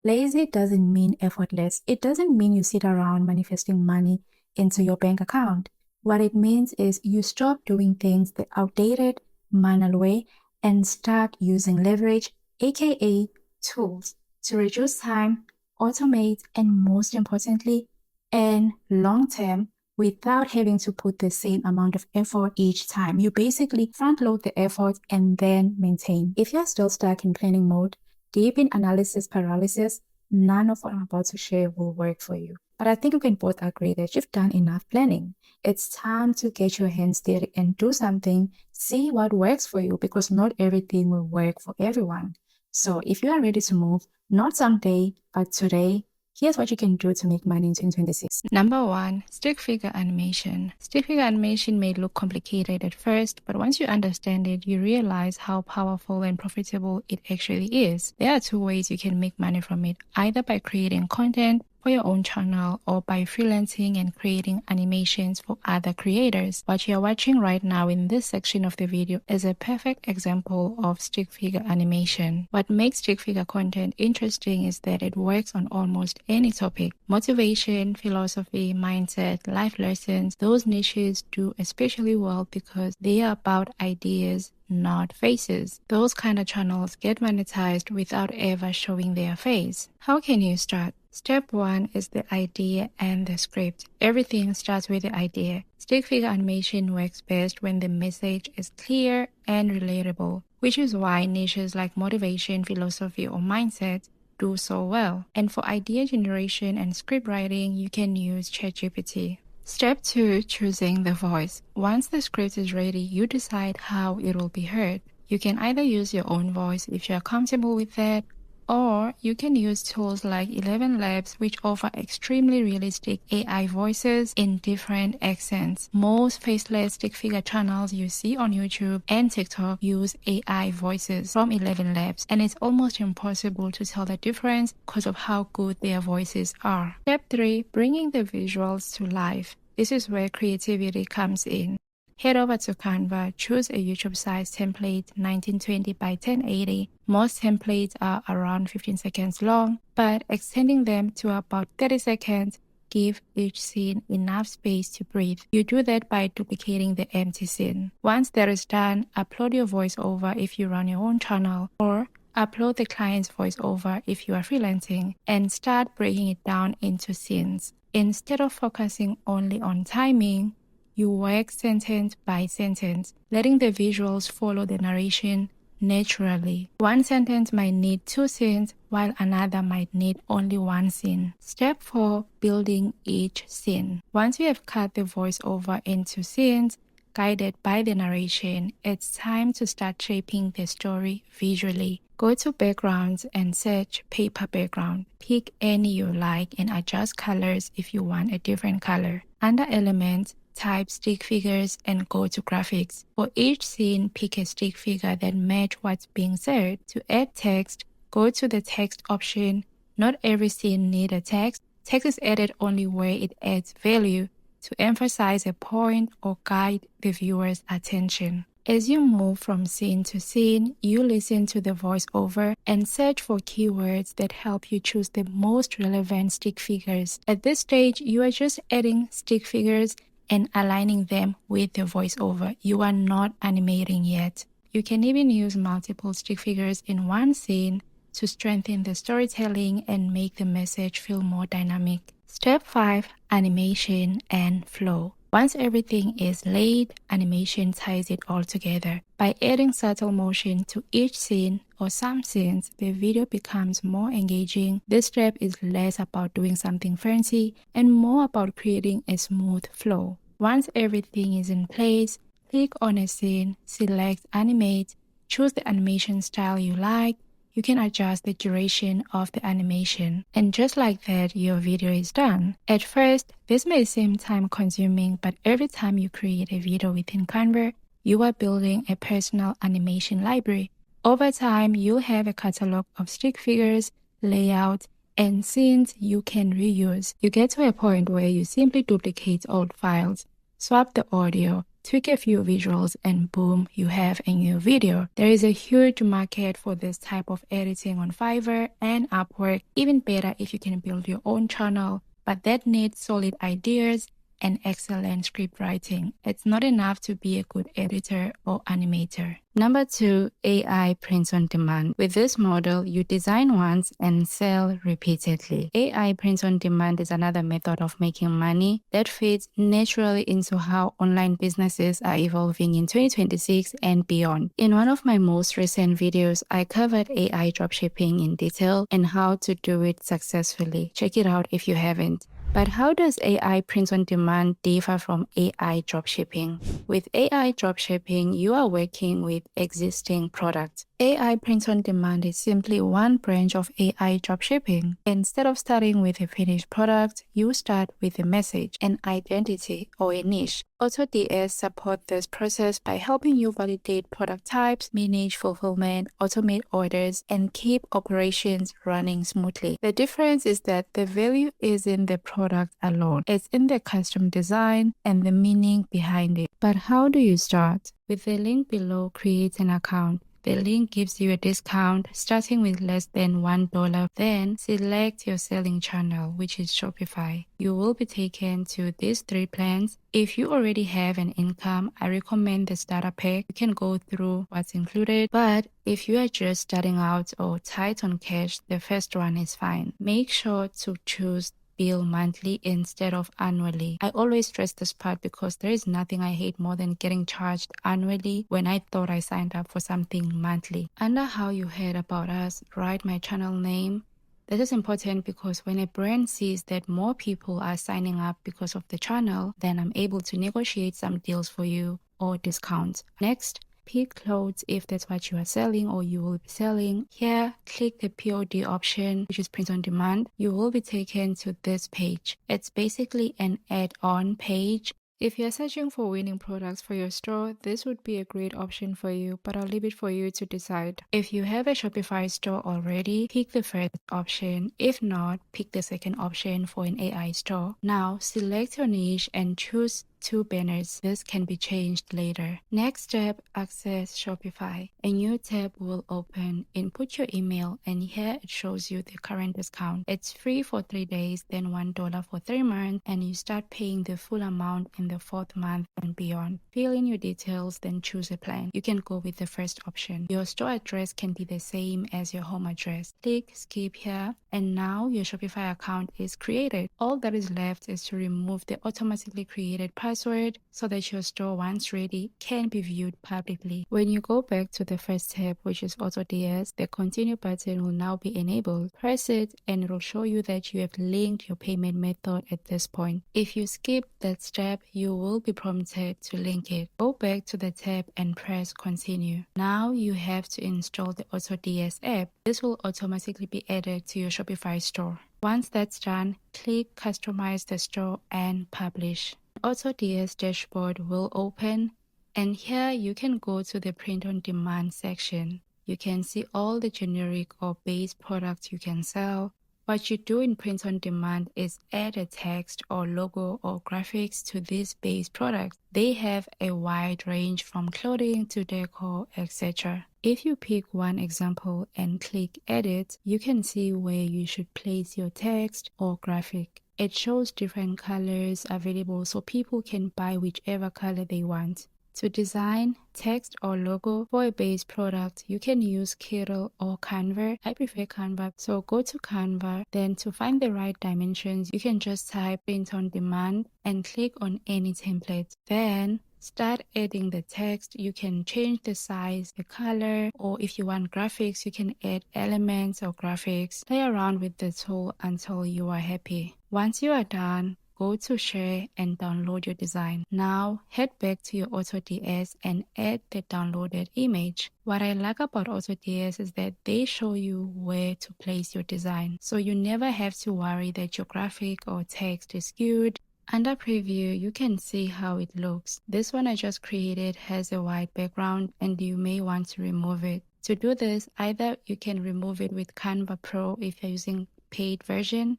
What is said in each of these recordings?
Lazy doesn't mean effortless. It doesn't mean you sit around manifesting money into your bank account. What it means is you stop doing things the outdated, manual way and start using leverage, aka tools, to reduce time, automate, and most importantly, earn long term without having to put the same amount of effort each time. You basically front load the effort and then maintain. If you're still stuck in planning mode, deep in analysis paralysis, none of what I'm about to share will work for you. But I think we can both agree that you've done enough planning. It's time to get your hands dirty and do something, see what works for you, because not everything will work for everyone. So if you are ready to move, not someday, but today, here's what you can do to make money in 2026. Number 1. Stick figure animation. Stick figure animation may look complicated at first, but once you understand it, you realize how powerful and profitable it actually is. There are two ways you can make money from it, either by creating content for your own channel or by freelancing and creating animations for other creators. What you're watching right now in this section of the video is a perfect example of stick figure animation. What makes stick figure content interesting is that it works on almost any topic. Motivation, philosophy, mindset, life lessons, those niches do especially well because they are about ideas, not faces. Those kind of channels get monetized without ever showing their face. How can you start? Step 1 is the idea and the script. Everything starts with the idea. Stick figure animation works best when the message is clear and relatable, which is why niches like motivation, philosophy, or mindset do so well. And for idea generation and script writing, you can use ChatGPT. Step 2, choosing the voice. Once the script is ready, you decide how it will be heard. You can either use your own voice if you're comfortable with that, or you can use tools like 11 Labs, which offer extremely realistic AI voices in different accents. Most faceless stick figure channels you see on YouTube and TikTok use AI voices from 11 Labs, and it's almost impossible to tell the difference because of how good their voices are. Step 3, bringing the visuals to life. This is where creativity comes in. Head over to Canva, choose a YouTube size template 1920 by 1080. Most templates are around 15 seconds long, but extending them to about 30 seconds give each scene enough space to breathe. You do that by duplicating the empty scene. Once that is done, upload your voiceover if you run your own channel, or upload the client's voiceover if you are freelancing, and start breaking it down into scenes. Instead of focusing only on timing, you work sentence by sentence, letting the visuals follow the narration naturally. One sentence might need 2 scenes, while another might need only 1 scene. Step 4, building each scene. Once you have cut the voiceover into scenes, guided by the narration, it's time to start shaping the story visually. Go to backgrounds and search paper background. Pick any you like and adjust colors if you want a different color. Under elements, type stick figures and go to graphics. For each scene, pick a stick figure that match what's being said. To add text, go to the text option. Not every scene needs a text. Text is added only where it adds value to emphasize a point or guide the viewer's attention. As you move from scene to scene, you listen to the voiceover and search for keywords that help you choose the most relevant stick figures. At this stage, you are just adding stick figures and aligning them with the voiceover. You are not animating yet. You can even use multiple stick figures in one scene to strengthen the storytelling and make the message feel more dynamic. Step 5, animation and flow. Once everything is laid, animation ties it all together. By adding subtle motion to each scene or some scenes, the video becomes more engaging. This step is less about doing something fancy and more about creating a smooth flow. Once everything is in place, click on a scene, select Animate, choose the animation style you like. You can adjust the duration of the animation. And just like that, your video is done. At first, this may seem time-consuming, but every time you create a video within Canva, you are building a personal animation library. Over time, you'll have a catalog of stick figures, layout, and scenes you can reuse. You get to a point where you simply duplicate old files, swap the audio, tweak a few visuals, and boom, you have a new video. There is a huge market for this type of editing on Fiverr and Upwork, even better if you can build your own channel, but that needs solid ideas and excellent script writing. It's not enough to be a good editor or animator. Number 2, AI prints on demand. With this model, you design once and sell repeatedly. AI prints on demand is another method of making money that fits naturally into how online businesses are evolving in 2026 and beyond. In one of my most recent videos, I covered AI dropshipping in detail and how to do it successfully. Check it out if you haven't. But how does AI print on demand differ from AI dropshipping? With AI dropshipping, you are working with existing products. AI print on demand is simply one branch of AI dropshipping. Instead of starting with a finished product, you start with a message, an identity, or a niche. AutoDS supports this process by helping you validate product types, manage fulfillment, automate orders, and keep operations running smoothly. The difference is that the value is in the product alone. It's in the custom design and the meaning behind it. But how do you start? With the link below, create an account. The link gives you a discount starting with less than $1. Then select your selling channel, which is Shopify. You will be taken to these 3 plans. If you already have an income, I recommend the starter pack. You can go through what's included, but if you are just starting out or tight on cash, the first one is fine. Make sure to choose bill monthly instead of annually. I always stress this part because there is nothing I hate more than getting charged annually when I thought I signed up for something monthly. Under how you heard about us, write my channel name. This is important because when a brand sees that more people are signing up because of the channel, then I'm able to negotiate some deals for you or discounts. Next, pick clothes if that's what you are selling or you will be selling. Here, click the POD option, which is print on demand. You will be taken to this page. It's basically an add-on page. If you're searching for winning products for your store, this would be a great option for you, but I'll leave it for you to decide. If you have a Shopify store already, pick the first option. If not, pick the second option for an AI store. Now, select your niche and choose 2 banners. This can be changed later. Next step, access Shopify. A new tab will open. Input your email and here it shows you the current discount. It's free for 3 days, then $1 for 3 months, and you start paying the full amount in the 4th month and beyond. Fill in your details, then choose a plan. You can go with the first option. Your store address can be the same as your home address. Click skip here, and now your Shopify account is created. All that is left is to remove the automatically created password so that your store, once ready, can be viewed publicly. When you go back to the first tab, which is AutoDS, the continue button will now be enabled. Press it and it will show you that you have linked your payment method at this point. If you skip that step, you will be prompted to link it. Go back to the tab and press continue. Now you have to install the AutoDS app. This will automatically be added to your Shopify store. Once that's done, click customize the store and publish. AutoDS dashboard will open, and here you can go to the print on demand section. You can see all the generic or base products you can sell. What you do in print on demand is add a text or logo or graphics to these base products. They have a wide range from clothing to decor, etc. If you pick one example and click edit, you can see where you should place your text or graphic. It shows different colors available so people can buy whichever color they want. To design text or logo for a base product, you can use Kiro or Canva. I prefer Canva, so go to Canva. Then to find the right dimensions, you can just type print on demand and click on any template. Then start adding the text. You can change the size, the color, or if you want graphics, you can add elements or graphics. Play around with the tool until you are happy. Once you are done, go to share and download your design. Now head back to your AutoDS and add the downloaded image. What I like about AutoDS is that they show you where to place your design, so you never have to worry that your graphic or text is skewed. Under preview, you can see how it looks. This one I just created has a white background and you may want to remove it. To do this, either you can remove it with Canva Pro if you're using paid version,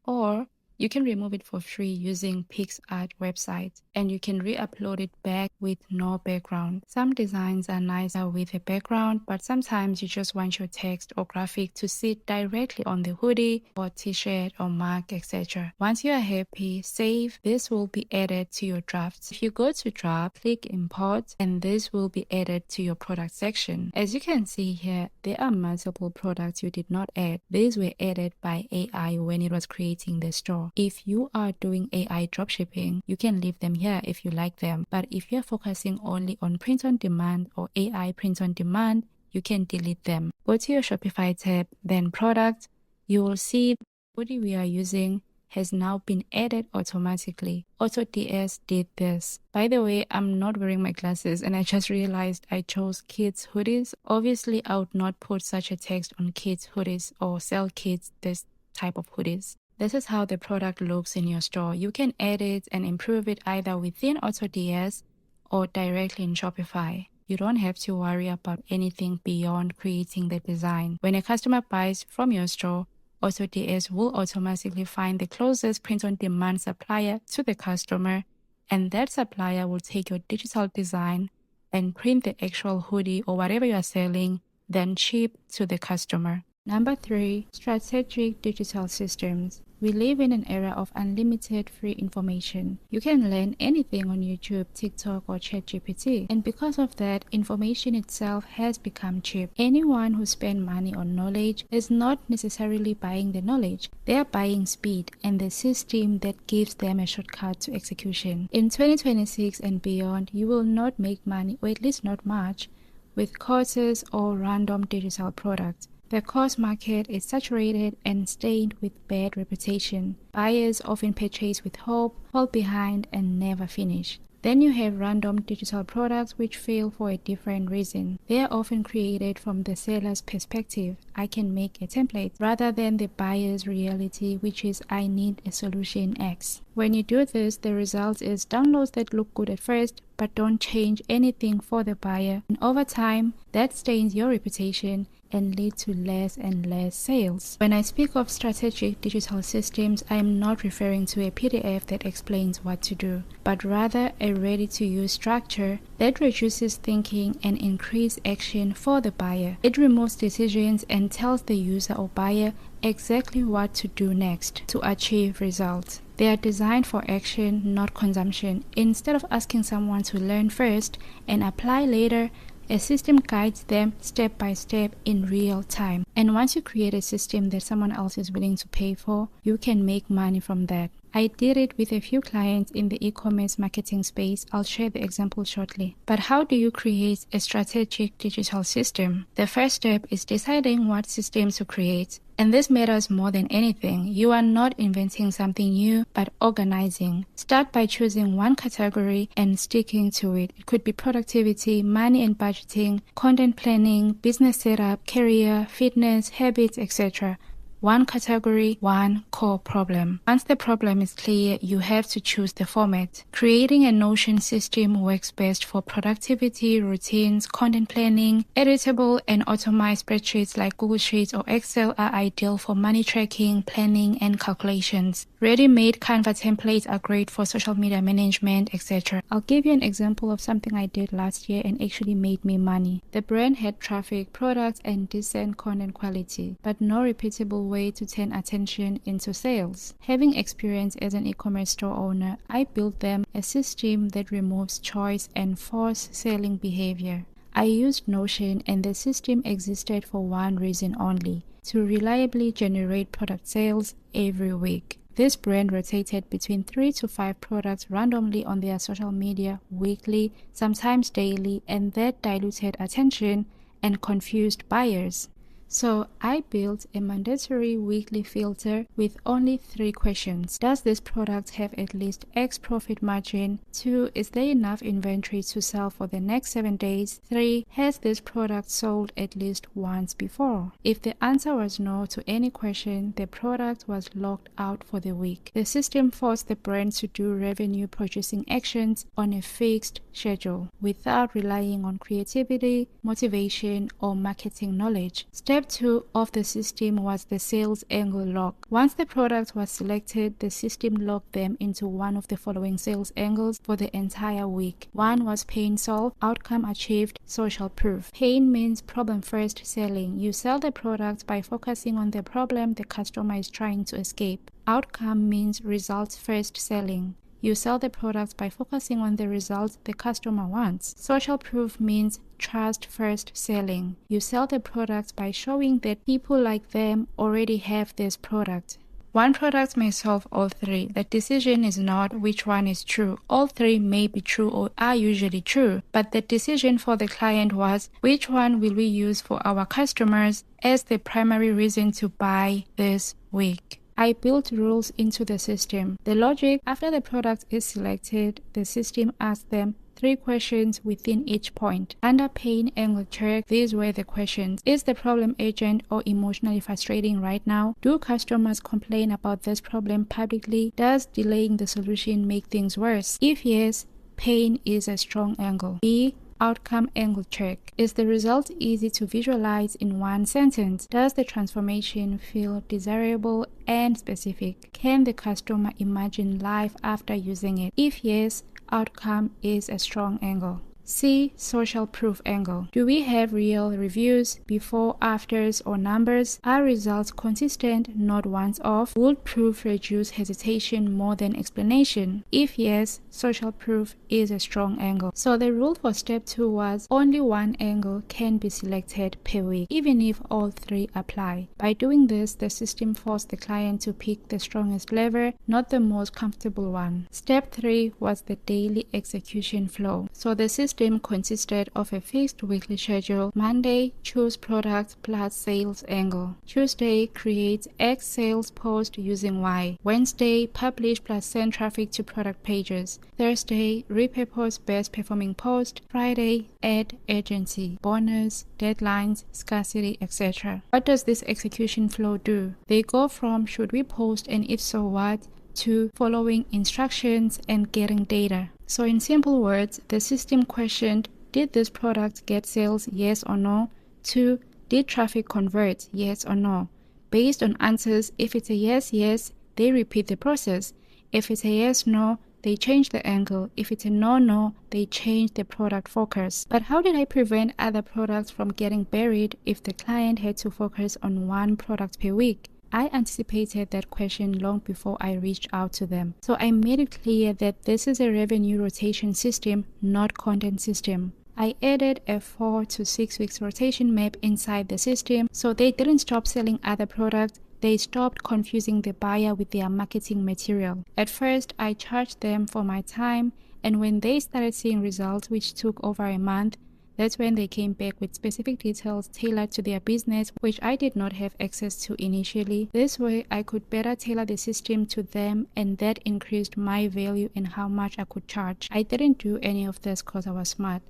or You can remove it for free using PixArt website, and you can re-upload it back with no background. Some designs are nicer with a background, but sometimes you just want your text or graphic to sit directly on the hoodie or t-shirt or mug, etc. Once you are happy, save. This will be added to your drafts. If you go to draft, click import, and this will be added to your product section. As you can see here, there are multiple products you did not add. These were added by AI when it was creating the store. If you are doing AI dropshipping, you can leave them here if you like them. But if you're focusing only on print on demand or AI print on demand, you can delete them. Go to your Shopify tab, then product. You will see the hoodie we are using has now been added automatically. AutoDS did this. By the way, I'm not wearing my glasses and I just realized I chose kids hoodies. Obviously, I would not put such a text on kids hoodies or sell kids this type of hoodies. This is how the product looks in your store. You can edit and improve it either within AutoDS or directly in Shopify. You don't have to worry about anything beyond creating the design. When a customer buys from your store, AutoDS will automatically find the closest print-on-demand supplier to the customer, and that supplier will take your digital design and print the actual hoodie or whatever you are selling, then ship to the customer. Number 3, strategic digital systems. We live in an era of unlimited free information. You can learn anything on YouTube, TikTok, or ChatGPT. And because of that, information itself has become cheap. Anyone who spends money on knowledge is not necessarily buying the knowledge. They are buying speed and the system that gives them a shortcut to execution. In 2026 and beyond, you will not make money, or at least not much, with courses or random digital products. The course market is saturated and stained with bad reputation. Buyers often purchase with hope, fall behind, and never finish. Then you have random digital products which fail for a different reason. They are often created from the seller's perspective, I can make a template, rather than the buyer's reality, which is I need a solution X. When you do this, the result is downloads that look good at first, but don't change anything for the buyer. And over time, that stains your reputation and lead to less and less sales. When I speak of strategic digital systems, I am not referring to a PDF that explains what to do, but rather a ready-to-use structure that reduces thinking and increases action for the buyer. It removes decisions and tells the user or buyer exactly what to do next to achieve results. They are designed for action, not consumption. Instead of asking someone to learn first and apply later, a system guides them step by step in real time. And once you create a system that someone else is willing to pay for, you can make money from that. I did it with a few clients in the e-commerce marketing space. I'll share the example shortly. But how do you create a strategic digital system? The first step is deciding what system to create. And this matters more than anything. You are not inventing something new, but organizing. Start by choosing one category and sticking to it. It could be productivity, money and budgeting, content planning, business setup, career, fitness, habits, etc. One category, one core problem. Once the problem is clear, you have to choose the format. Creating a Notion system works best for productivity, routines, content planning. Editable and automized spreadsheets like Googlesheets or Excel are ideal for money tracking, planning, and calculations. Ready-made Canva templates are great for social media management, etc. I'll give you an example of something I did last year and actually made me money. The brand had traffic, products, and decent content quality, but no repeatable way to turn attention into sales. Having experience as an e-commerce store owner, I built them a system that removes choice and forced selling behavior. I used Notion, and the system existed for one reason only: to reliably generate product sales every week. This brand rotated between 3 to 5 products randomly on their social media weekly, sometimes daily, and that diluted attention and confused buyers. So I built a mandatory weekly filter with only 3 questions. Does this product have at least X profit margin? 2, is there enough inventory to sell for the next 7 days? 3, has this product sold at least once before? If the answer was no to any question, the product was locked out for the week. The system forced the brand to do revenue producing actions on a fixed schedule without relying on creativity, motivation, or marketing knowledge. Step Step 2 of the system was the sales angle lock. Once the product was selected, the system locked them into one of the following sales angles for the entire week. 1 was pain solved, outcome achieved, social proof. Pain means problem first selling. You sell the product by focusing on the problem the customer is trying to escape. Outcome means results first selling. You sell the product by focusing on the results the customer wants. Social proof means trust first selling. You sell the product by showing that people like them already have this product. One product may solve all three. The decision is not which one is true. All three may be true or are usually true, but the decision for the client was which one will we use for our customers as the primary reason to buy this week. I built rules into the system. The logic: after the product is selected, the system asks them 3 questions within each point. Under pain angle check, these were the questions. Is the problem urgent or emotionally frustrating right now? Do customers complain about this problem publicly? Does delaying the solution make things worse? If yes, pain is a strong angle. B. Outcome angle check. Is the result easy to visualize in one sentence? Does the transformation feel desirable and specific? Can the customer imagine life after using it? If yes, outcome is a strong angle. C. Social proof angle. Do we have real reviews, before, afters, or numbers? Are results consistent, not once off? Would proof reduce hesitation more than explanation? If yes, social proof is a strong angle. So the rule for step 2 was only one angle can be selected per week, even if all 3 apply. By doing this, the system forced the client to pick the strongest lever, not the most comfortable one. Step 3 was the daily execution flow. So the system consisted of a fixed weekly schedule. Monday, choose product plus sales angle. Tuesday, create X sales post using Y. Wednesday, publish plus send traffic to product pages. Thursday, repurpose best performing post. Friday, add urgency, bonus, deadlines, scarcity, etc. What does this execution flow do? They go from should we post and if so what, to following instructions and getting data. So in simple words, the system questioned, did this product get sales, yes or no? To, did traffic convert, yes or no? Based on answers, if it's a yes, yes, they repeat the process. If it's a yes, no, they change the angle. If it's a no, no, they change the product focus. But how did I prevent other products from getting buried if the client had to focus on one product per week? I anticipated that question long before I reached out to them. So I made it clear that this is a revenue rotation system, not content system. I added a 4 to 6 weeks rotation map inside the system, so they didn't stop selling other products. They stopped confusing the buyer with their marketing material. At first, I charged them for my time, and when they started seeing results, which took over a month, that's when they came back with specific details tailored to their business, which I did not have access to initially. This way, I could better tailor the system to them, and that increased my value and how much I could charge. I didn't do any of this because I was smart.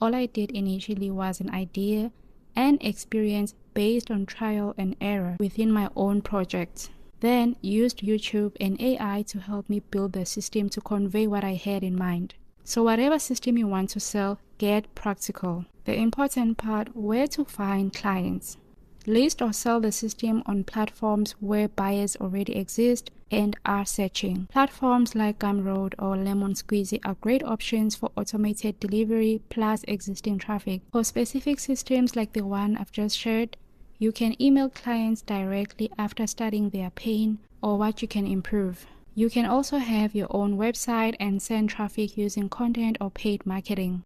All I did initially was an idea and experience based on trial and error within my own project. Then used YouTube and AI to help me build the system to convey what I had in mind. So whatever system you want to sell, get practical. The important part, where to find clients. List or sell the system on platforms where buyers already exist and are searching. Platforms like Gumroad or Lemon Squeezy are great options for automated delivery plus existing traffic. For specific systems like the one I've just shared, you can email clients directly after studying their pain or what you can improve. You can also have your own website and send traffic using content or paid marketing.